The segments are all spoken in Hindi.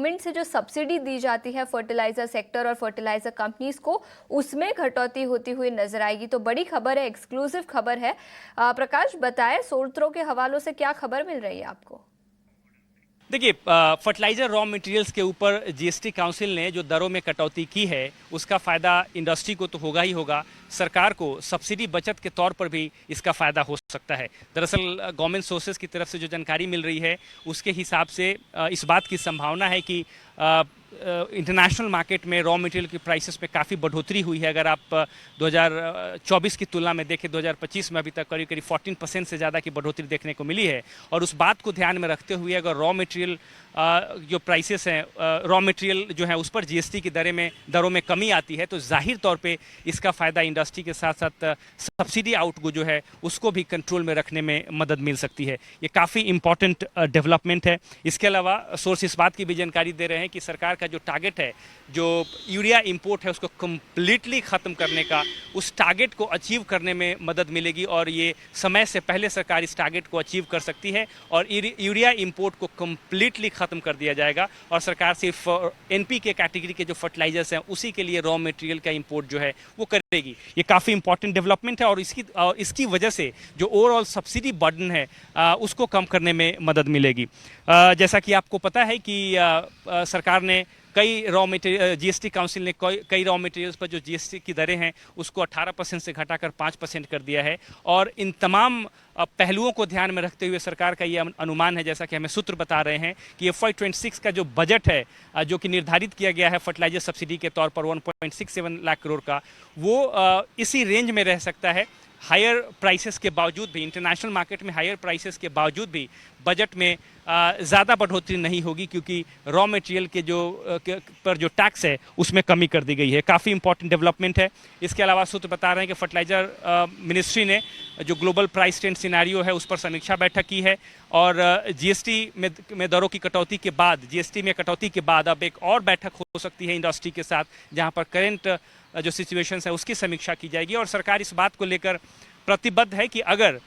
गवर्नमेंट से जो सब्सिडी दी जाती है फर्टिलाइजर सेक्टर और फर्टिलाइजर कंपनीज को, उसमें कटौती होती हुई नजर आएगी। तो बड़ी खबर है, एक्सक्लूसिव खबर है। प्रकाश बताएं, सूत्रों के हवालों से क्या खबर मिल रही है आपको? देखिए, फर्टिलाइजर रॉ मटेरियल्स के ऊपर जीएसटी काउंसिल ने जो दरों में कटौती की है उसका फ़ायदा इंडस्ट्री को तो होगा ही होगा, सरकार को सब्सिडी बचत के तौर पर भी इसका फ़ायदा हो सकता है। दरअसल गवर्नमेंट सोर्सेज की तरफ से जो जानकारी मिल रही है उसके हिसाब से इस बात की संभावना है कि इंटरनेशनल मार्केट में रॉ मटेरियल की प्राइसेस में काफ़ी बढ़ोतरी हुई है। अगर आप 2024 की तुलना में देखें, 2025 में अभी तक करीब करीब 14% से ज़्यादा की बढ़ोतरी देखने को मिली है। और उस बात को ध्यान में रखते हुए अगर रॉ मटेरियल जो प्राइसेस हैं, रॉ मटेरियल जो है उस पर जीएसटी की दरों में कमी आती है, तो जाहिर तौर पे इसका फ़ायदा इंडस्ट्री के साथ साथ सब्सिडी आउट जो है उसको भी कंट्रोल में रखने में मदद मिल सकती है। ये काफ़ी इंपॉर्टेंट डेवलपमेंट है। इसके अलावा सोर्स इस बात की भी जानकारी दे रहे हैं कि सरकार का जो टारगेट है, जो यूरिया इंपोर्ट है उसको कम्प्लीटली ख़त्म करने का, उस टारगेट को अचीव करने में मदद मिलेगी और ये समय से पहले सरकार इस टारगेट को अचीव कर सकती है और यूरिया इंपोर्ट को कम्प्लीटली ख़त्म कर दिया जाएगा और सरकार सिर्फ एनपीके कैटेगरी के जो फर्टिलाइजर्स हैं उसी के लिए रॉ मटेरियल का इंपोर्ट जो है वो करेगी। ये काफ़ी इंपॉर्टेंट डेवलपमेंट है और इसकी वजह से जो ओवरऑल सब्सिडी बर्डन है उसको कम करने में मदद मिलेगी। जैसा कि आपको पता है कि सरकार ने कई रॉ मटेरियल, जीएसटी काउंसिल ने कई रॉ मटेरियल्स पर जो जीएसटी की दरें हैं उसको 18% से घटाकर 5% कर दिया है और इन तमाम पहलुओं को ध्यान में रखते हुए सरकार का ये अनुमान है, जैसा कि हमें सूत्र बता रहे हैं, कि FY26 का जो बजट है जो कि निर्धारित किया गया है फर्टिलाइजर सब्सिडी के तौर पर 1.67 लाख करोड़ का, वो इसी रेंज में रह सकता है। हायर प्राइसेस के बावजूद भी, इंटरनेशनल मार्केट में हायर प्राइसेस के बावजूद भी बजट में ज़्यादा बढ़ोतरी नहीं होगी क्योंकि रॉ मटेरियल के पर जो टैक्स है उसमें कमी कर दी गई है। काफ़ी इंपॉर्टेंट डेवलपमेंट है। इसके अलावा सूत्र बता रहे हैं कि फर्टिलाइजर मिनिस्ट्री ने जो ग्लोबल प्राइस ट्रेंड सिनेरियो है उस पर समीक्षा बैठक की है और जीएसटी में दरों की कटौती के बाद, जीएसटी में कटौती के बाद अब एक और बैठक हो सकती है इंडस्ट्री के साथ, जहाँ पर करेंट जो सिचुएशन है उसकी समीक्षा की जाएगी और सरकार इस बात को लेकर प्रतिबद्ध है कि अगर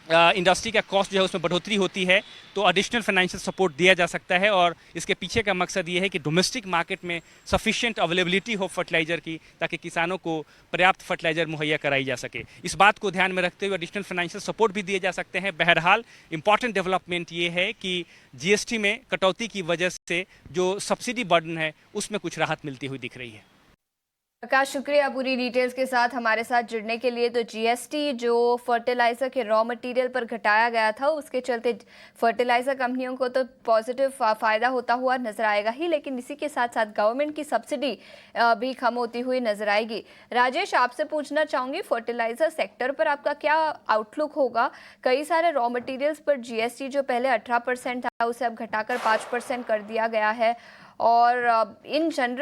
इंडस्ट्री का कॉस्ट जो है उसमें बढ़ोतरी होती है तो एडिशनल फाइनेंशियल सपोर्ट दिया जा सकता है और इसके पीछे का मकसद ये है कि डोमेस्टिक मार्केट में सफिशिएंट अवेलेबिलिटी हो फर्टिलाइजर की, ताकि किसानों को पर्याप्त फर्टिलाइजर मुहैया कराई जा सके। इस बात को ध्यान में रखते हुए एडिशनल फाइनेंशियल सपोर्ट भी दिए जा सकते हैं। बहरहाल इंपॉर्टेंट डेवलपमेंट ये है कि जीएसटी में कटौती की वजह से जो सब्सिडी बर्डन है उसमें कुछ राहत मिलती हुई दिख रही है। प्रकाश, शुक्रिया पूरी डिटेल्स के साथ हमारे साथ जुड़ने के लिए। तो जीएसटी जो फर्टिलाइजर के रॉ मटेरियल पर घटाया गया था उसके चलते फर्टिलाइजर कंपनियों को तो पॉजिटिव फायदा होता हुआ नजर आएगा ही, लेकिन इसी के साथ साथ गवर्नमेंट की सब्सिडी भी कम होती हुई नजर आएगी। राजेश, आपसे पूछना चाहूंगी, फर्टिलाइजर सेक्टर पर आपका क्या आउटलुक होगा? कई सारे रॉ मटीरियल्स पर जीएसटी जो पहले 18% था उसे अब घटाकर 5% कर दिया गया है और इन जनरल